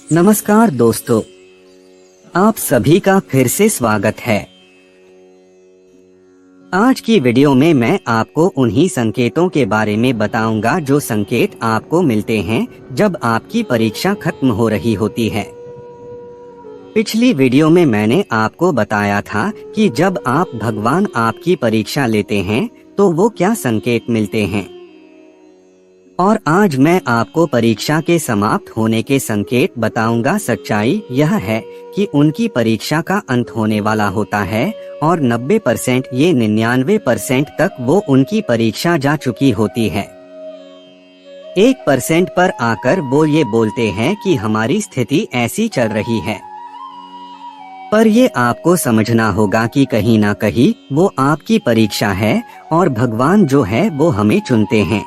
नमस्कार दोस्तों, आप सभी का फिर से स्वागत है। आज की वीडियो में मैं आपको उन्हीं संकेतों के बारे में बताऊंगा जो संकेत आपको मिलते हैं जब आपकी परीक्षा खत्म हो रही होती है। पिछली वीडियो में मैंने आपको बताया था कि जब आप भगवान आपकी परीक्षा लेते हैं तो वो क्या संकेत मिलते हैं, और आज मैं आपको परीक्षा के समाप्त होने के संकेत बताऊंगा। सच्चाई यह है कि उनकी परीक्षा का अंत होने वाला होता है और 90% ये 99% तक वो उनकी परीक्षा जा चुकी होती है। 1% पर आकर वो ये बोलते हैं कि हमारी स्थिति ऐसी चल रही है, पर ये आपको समझना होगा कि कहीं ना कहीं वो आपकी परीक्षा है और भगवान जो है वो हमें चुनते हैं।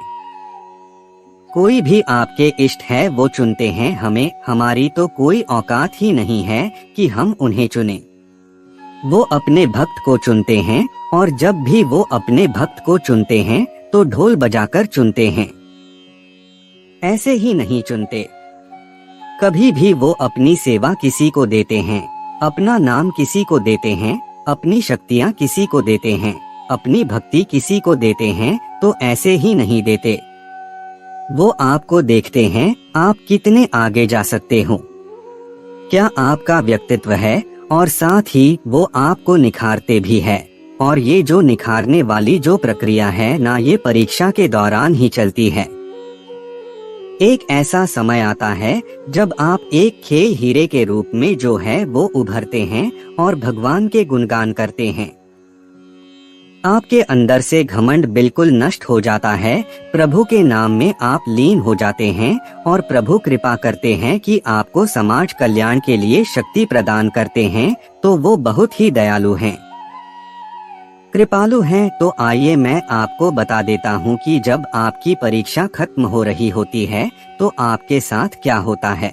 कोई भी आपके इष्ट है वो चुनते हैं हमें, हमारी तो कोई औकात ही नहीं है कि हम उन्हें चुनें। वो अपने भक्त को चुनते हैं और जब भी वो अपने भक्त को चुनते हैं तो ढोल बजाकर चुनते हैं, ऐसे ही नहीं चुनते। कभी भी वो अपनी सेवा किसी को देते हैं, अपना नाम किसी को देते हैं, अपनी शक्तियाँ किसी को देते हैं, अपनी भक्ति किसी को देते हैं, तो ऐसे ही नहीं देते। वो आपको देखते हैं आप कितने आगे जा सकते हो, क्या आपका व्यक्तित्व है, और साथ ही वो आपको निखारते भी है। और ये जो निखारने वाली जो प्रक्रिया है ना, ये परीक्षा के दौरान ही चलती है। एक ऐसा समय आता है जब आप एक खेल हीरे के रूप में जो है वो उभरते हैं और भगवान के गुणगान करते हैं। आपके अंदर से घमंड बिल्कुल नष्ट हो जाता है, प्रभु के नाम में आप लीन हो जाते हैं और प्रभु कृपा करते हैं कि आपको समाज कल्याण के लिए शक्ति प्रदान करते हैं, तो वो बहुत ही दयालु हैं, कृपालु हैं। तो आइए मैं आपको बता देता हूँ कि जब आपकी परीक्षा खत्म हो रही होती है तो आपके साथ क्या होता है।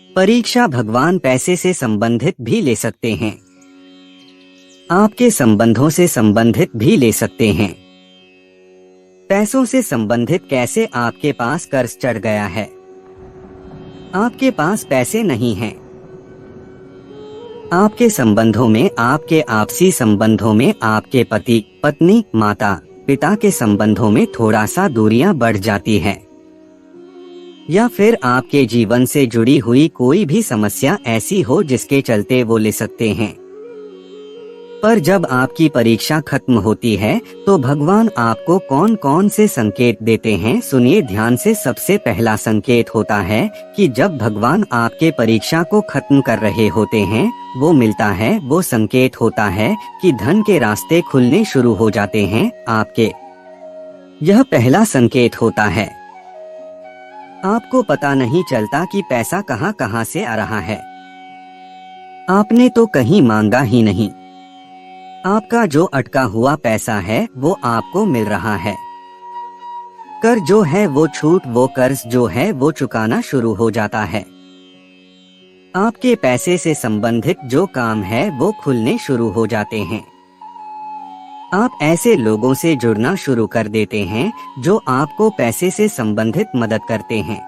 परीक्षा भगवान पैसे से संबंधित भी ले सकते हैं, आपके संबंधों से संबंधित भी ले सकते हैं। पैसों से संबंधित कैसे? आपके पास कर्ज चढ़ गया है, आपके पास पैसे नहीं हैं। आपके संबंधों में, आपके आपसी संबंधों में, आपके पति पत्नी माता पिता के संबंधों में थोड़ा सा दूरियां बढ़ जाती है, या फिर आपके जीवन से जुड़ी हुई कोई भी समस्या ऐसी हो जिसके चलते वो ले सकते हैं। पर जब आपकी परीक्षा खत्म होती है तो भगवान आपको कौन कौन से संकेत देते हैं, सुनिए ध्यान से। सबसे पहला संकेत होता है कि जब भगवान आपके परीक्षा को खत्म कर रहे होते हैं वो मिलता है, वो संकेत होता है कि धन के रास्ते खुलने शुरू हो जाते हैं आपके। यह पहला संकेत होता है। आपको पता नहीं चलता कि पैसा कहां कहां से आ रहा है, आपने तो कहीं मांगा ही नहीं। आपका जो अटका हुआ पैसा है वो आपको मिल रहा है। कर्ज जो है वो छूट, वो कर्ज जो है वो चुकाना शुरू हो जाता है। आपके पैसे से संबंधित जो काम है वो खुलने शुरू हो जाते हैं। आप ऐसे लोगों से जुड़ना शुरू कर देते हैं जो आपको पैसे से संबंधित मदद करते हैं।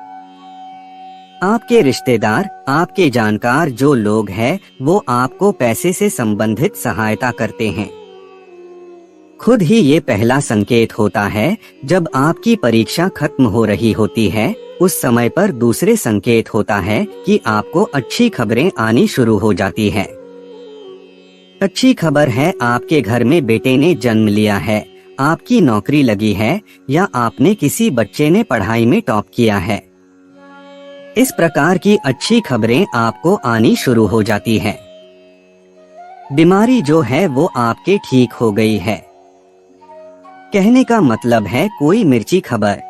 आपके रिश्तेदार, आपके जानकार जो लोग हैं वो आपको पैसे से संबंधित सहायता करते हैं। खुद ही ये पहला संकेत होता है। जब आपकी परीक्षा खत्म हो रही होती है उस समय पर दूसरे संकेत होता है कि आपको अच्छी खबरें आनी शुरू हो जाती है। अच्छी खबर है, आपके घर में बेटे ने जन्म लिया है, आपकी नौकरी लगी है, या आपने किसी बच्चे ने पढ़ाई में टॉप किया है। इस प्रकार की अच्छी खबरें आपको आनी शुरू हो जाती है। बीमारी जो है वो आपके ठीक हो गई है। कहने का मतलब है कोई मिर्ची खबर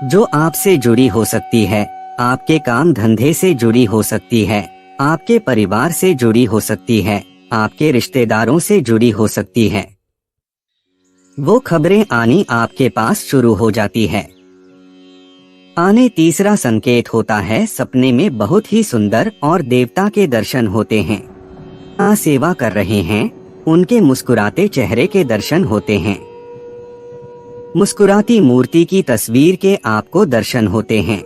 जो आपसे जुड़ी हो सकती है, आपके काम धंधे से जुड़ी हो सकती है, आपके परिवार से जुड़ी हो सकती है, आपके रिश्तेदारों से जुड़ी हो सकती है। वो खबरें आनी आपके पास शुरू हो जाती है। आने तीसरा संकेत होता है, सपने में बहुत ही सुंदर और देवता के दर्शन होते हैं। सेवा कर रहे हैं, उनके मुस्कुराते चेहरे के दर्शन होते हैं। मुस्कुराती मूर्ति की तस्वीर के आपको दर्शन होते हैं।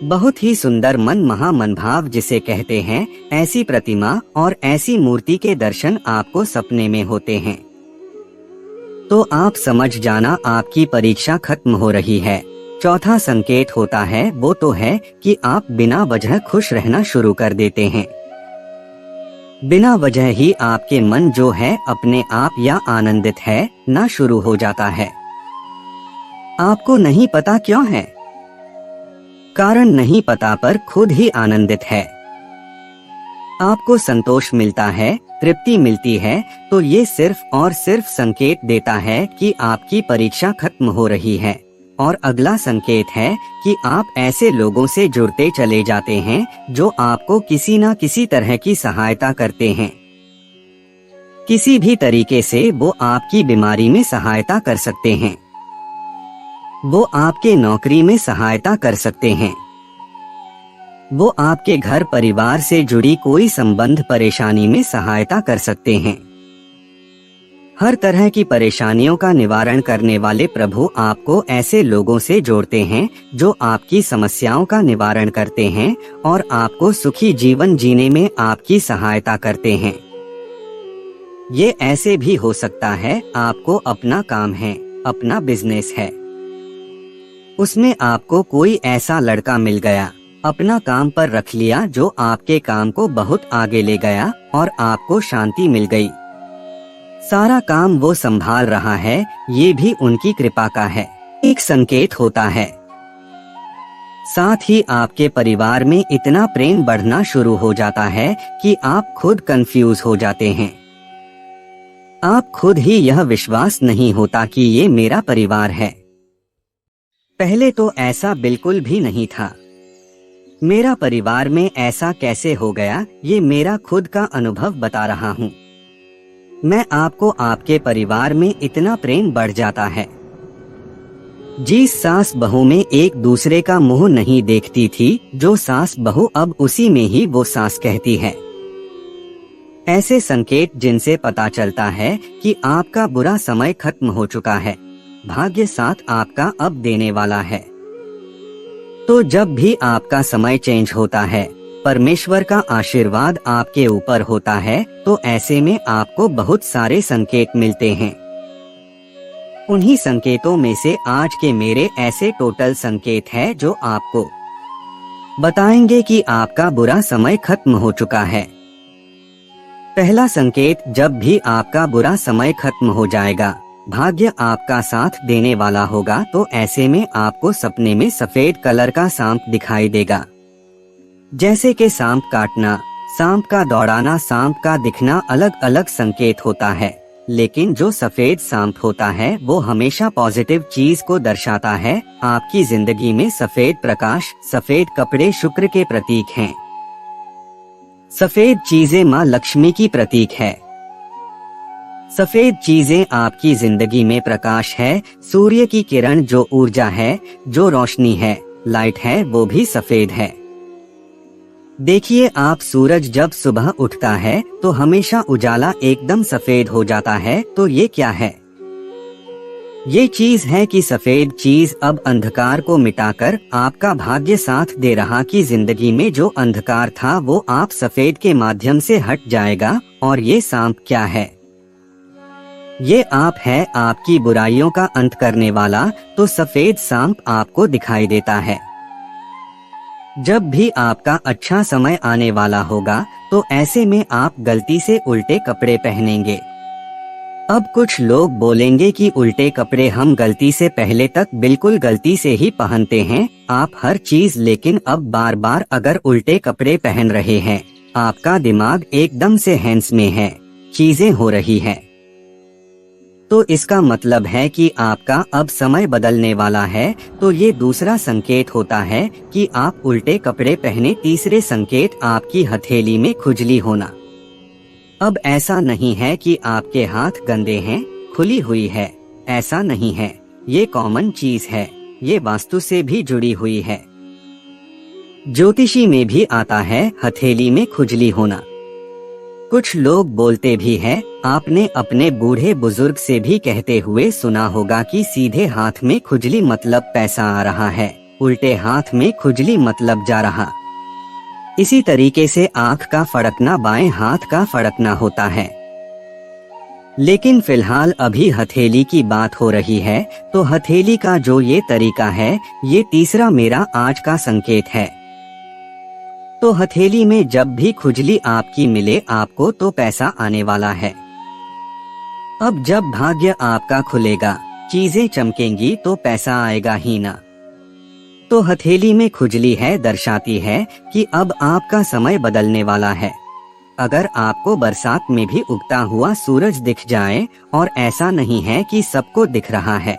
बहुत ही सुंदर मन महामनभाव जिसे कहते हैं, ऐसी प्रतिमा और ऐसी मूर्ति के दर्शन आपको सपने में होते हैं तो आप समझ जाना आपकी परीक्षा खत्म हो रही है। चौथा संकेत होता है वो तो है कि आप बिना वजह खुश रहना शुरू कर देते हैं। बिना वजह ही आपके मन जो है अपने आप या आनंदित है ना शुरू हो जाता है। आपको नहीं पता क्यों है, कारण नहीं पता पर खुद ही आनंदित है। आपको संतोष मिलता है, तृप्ति मिलती है तो ये सिर्फ और सिर्फ संकेत देता है कि आपकी परीक्षा खत्म हो रही है। और अगला संकेत है कि आप ऐसे लोगों से जुड़ते चले जाते हैं जो आपको किसी न किसी तरह की सहायता करते हैं। किसी भी तरीके से वो आपकी बीमारी में सहायता कर सकते हैं, वो आपके नौकरी में सहायता कर सकते हैं, वो आपके घर परिवार से जुड़ी कोई संबंध परेशानी में सहायता कर सकते हैं। हर तरह की परेशानियों का निवारण करने वाले प्रभु आपको ऐसे लोगों से जोड़ते हैं जो आपकी समस्याओं का निवारण करते हैं और आपको सुखी जीवन जीने में आपकी सहायता करते हैं। ये ऐसे भी हो सकता है आपको अपना काम है, अपना बिजनेस है, उसमें आपको कोई ऐसा लड़का मिल गया, अपना काम पर रख लिया जो आपके काम को बहुत आगे ले गया और आपको शांति मिल गई। सारा काम वो संभाल रहा है, ये भी उनकी कृपा का है, एक संकेत होता है। साथ ही आपके परिवार में इतना प्रेम बढ़ना शुरू हो जाता है कि आप खुद कंफ्यूज हो जाते हैं। आप खुद ही यह विश्वास नहीं होता कि ये मेरा परिवार है। पहले तो ऐसा बिल्कुल भी नहीं था। मेरा परिवार में ऐसा कैसे हो गया, ये मेरा खुद का अनुभव बता रहा हूँ। मैं आपको आपके परिवार में इतना प्रेम बढ़ जाता है। जिस सास बहू में एक दूसरे का मुंह नहीं देखती थी, जो सास बहू अब उसी में ही वो सास कहती है। ऐसे संकेत जिनसे पता चलता है कि आपका बुरा समय खत्म हो चुका है, भाग्य साथ आपका अब देने वाला है। तो जब भी आपका समय चेंज होता है, परमेश्वर का आशीर्वाद आपके ऊपर होता है, तो ऐसे में आपको बहुत सारे संकेत मिलते हैं। उन्हीं संकेतों में से आज के मेरे ऐसे टोटल संकेत है जो आपको बताएंगे कि आपका बुरा समय खत्म हो चुका है। पहला संकेत, जब भी आपका बुरा समय खत्म हो जाएगा, भाग्य आपका साथ देने वाला होगा, तो ऐसे में आपको सपने में सफेद कलर का सांप दिखाई देगा। जैसे कि सांप काटना, सांप का दौड़ाना, सांप का दिखना अलग अलग संकेत होता है, लेकिन जो सफेद सांप होता है वो हमेशा पॉजिटिव चीज को दर्शाता है। आपकी जिंदगी में सफेद प्रकाश, सफेद कपड़े शुक्र के प्रतीक हैं। सफेद चीजें माँ लक्ष्मी की प्रतीक है। सफेद चीजें आपकी जिंदगी में प्रकाश है। सूर्य की किरण जो ऊर्जा है, जो रोशनी है, लाइट है, वो भी सफेद है। देखिए, आप सूरज जब सुबह उठता है तो हमेशा उजाला एकदम सफेद हो जाता है। तो ये क्या है? ये चीज है कि सफेद चीज अब अंधकार को मिटाकर आपका भाग्य साथ दे रहा कि जिंदगी में जो अंधकार था वो आप सफेद के माध्यम से हट जाएगा। और ये सांप क्या है? ये आप है, आपकी बुराइयों का अंत करने वाला। तो सफेद सांप आपको दिखाई देता है। जब भी आपका अच्छा समय आने वाला होगा तो ऐसे में आप गलती से उल्टे कपड़े पहनेंगे। अब कुछ लोग बोलेंगे कि उल्टे कपड़े हम गलती से पहले तक बिल्कुल गलती से ही पहनते हैं आप हर चीज, लेकिन अब बार बार अगर उल्टे कपड़े पहन रहे हैं, आपका दिमाग एकदम से हैंस में है, चीजें हो रही है, तो इसका मतलब है कि आपका अब समय बदलने वाला है। तो ये दूसरा संकेत होता है कि आप उल्टे कपड़े पहने। तीसरे संकेत, आपकी हथेली में खुजली होना। अब ऐसा नहीं है कि आपके हाथ गंदे हैं, खुली हुई है, ऐसा नहीं है। ये कॉमन चीज है, ये वास्तु से भी जुड़ी हुई है, ज्योतिषी में भी आता है हथेली में खुजली होना। कुछ लोग बोलते भी हैं, आपने अपने बूढ़े बुजुर्ग से भी कहते हुए सुना होगा कि सीधे हाथ में खुजली मतलब पैसा आ रहा है, उल्टे हाथ में खुजली मतलब जा रहा। इसी तरीके से आंख का फड़कना बाएं हाथ का फड़कना होता है। लेकिन फिलहाल अभी हथेली की बात हो रही है, तो हथेली का जो ये तरीका है, ये तीसरा मेरा आज का संकेत है। तो हथेली में जब भी खुजली आपकी मिले आपको, तो पैसा आने वाला है। अब जब भाग्य आपका खुलेगा, चीजें चमकेंगी, तो पैसा आएगा ही ना। तो हथेली में खुजली है दर्शाती है कि अब आपका समय बदलने वाला है। अगर आपको बरसात में भी उगता हुआ सूरज दिख जाए, और ऐसा नहीं है कि सबको दिख रहा है,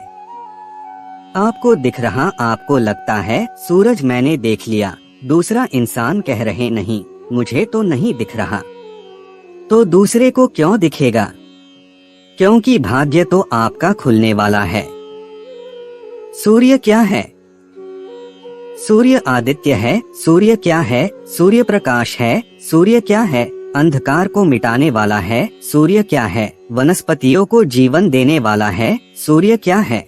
आपको दिख रहा, आपको लगता है सूरज मैंने देख लिया, दूसरा इंसान कह रहे नहीं मुझे तो नहीं दिख रहा, तो दूसरे को क्यों दिखेगा? क्योंकि भाग्य तो आपका खुलने वाला है। सूर्य क्या है? सूर्य आदित्य है। सूर्य क्या है? सूर्य प्रकाश है। सूर्य क्या है? अंधकार को मिटाने वाला है। सूर्य क्या है? वनस्पतियों को जीवन देने वाला है। सूर्य क्या है?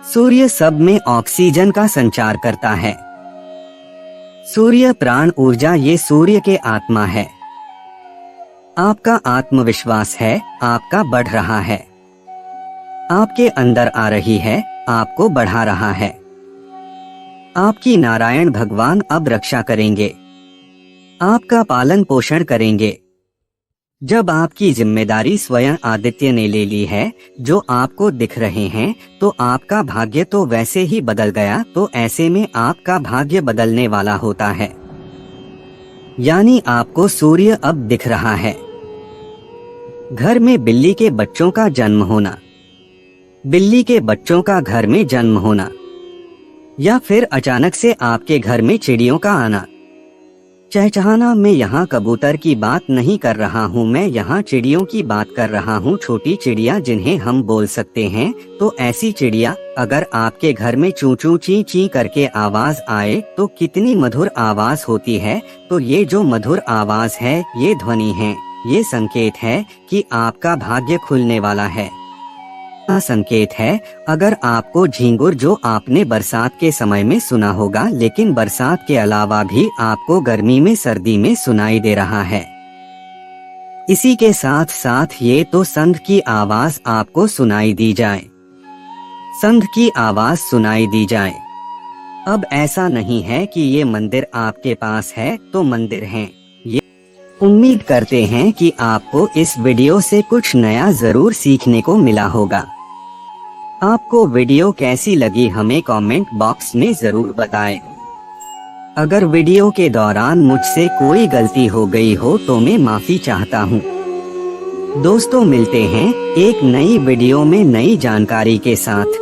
सूर्य सब में ऑक्सीजन का संचार करता है। सूर्य प्राण ऊर्जा, ये सूर्य के आत्मा है। आपका आत्मविश्वास है, आपका बढ़ रहा है, आपके अंदर आ रही है, आपको बढ़ा रहा है। आपकी नारायण भगवान अब रक्षा करेंगे, आपका पालन पोषण करेंगे। जब आपकी जिम्मेदारी स्वयं आदित्य ने ले ली है, जो आपको दिख रहे हैं, तो आपका भाग्य तो वैसे ही बदल गया। तो ऐसे में आपका भाग्य बदलने वाला होता है, यानी आपको सूर्य अब दिख रहा है। घर में बिल्ली के बच्चों का जन्म होना, बिल्ली के बच्चों का घर में जन्म होना, या फिर अचानक से आपके घर में चिड़ियों का आना, चहचहाना। मैं यहाँ कबूतर की बात नहीं कर रहा हूँ, मैं यहाँ चिड़ियों की बात कर रहा हूँ। छोटी चिड़िया जिन्हें हम बोल सकते हैं। तो ऐसी चिड़िया अगर आपके घर में चू चू ची ची करके आवाज आए, तो कितनी मधुर आवाज होती है। तो ये जो मधुर आवाज है, ये ध्वनि है, ये संकेत है कि आपका भाग्य खुलने वाला है। संकेत है। अगर आपको झींगुर, जो आपने बरसात के समय में सुना होगा, लेकिन बरसात के अलावा भी आपको गर्मी में, सर्दी में सुनाई दे रहा है, इसी के साथ साथ ये तो संध की आवाज आपको सुनाई दी जाए, संध की आवाज सुनाई दी जाए। अब ऐसा नहीं है कि ये मंदिर आपके पास है तो मंदिर है। ये उम्मीद करते हैं कि आपको इस वीडियो से कुछ नया जरूर सीखने को मिला होगा। आपको वीडियो कैसी लगी हमें कमेंट बॉक्स में जरूर बताएं। अगर वीडियो के दौरान मुझसे कोई गलती हो गई हो तो मैं माफी चाहता हूँ। दोस्तों, मिलते हैं एक नई वीडियो में नई जानकारी के साथ।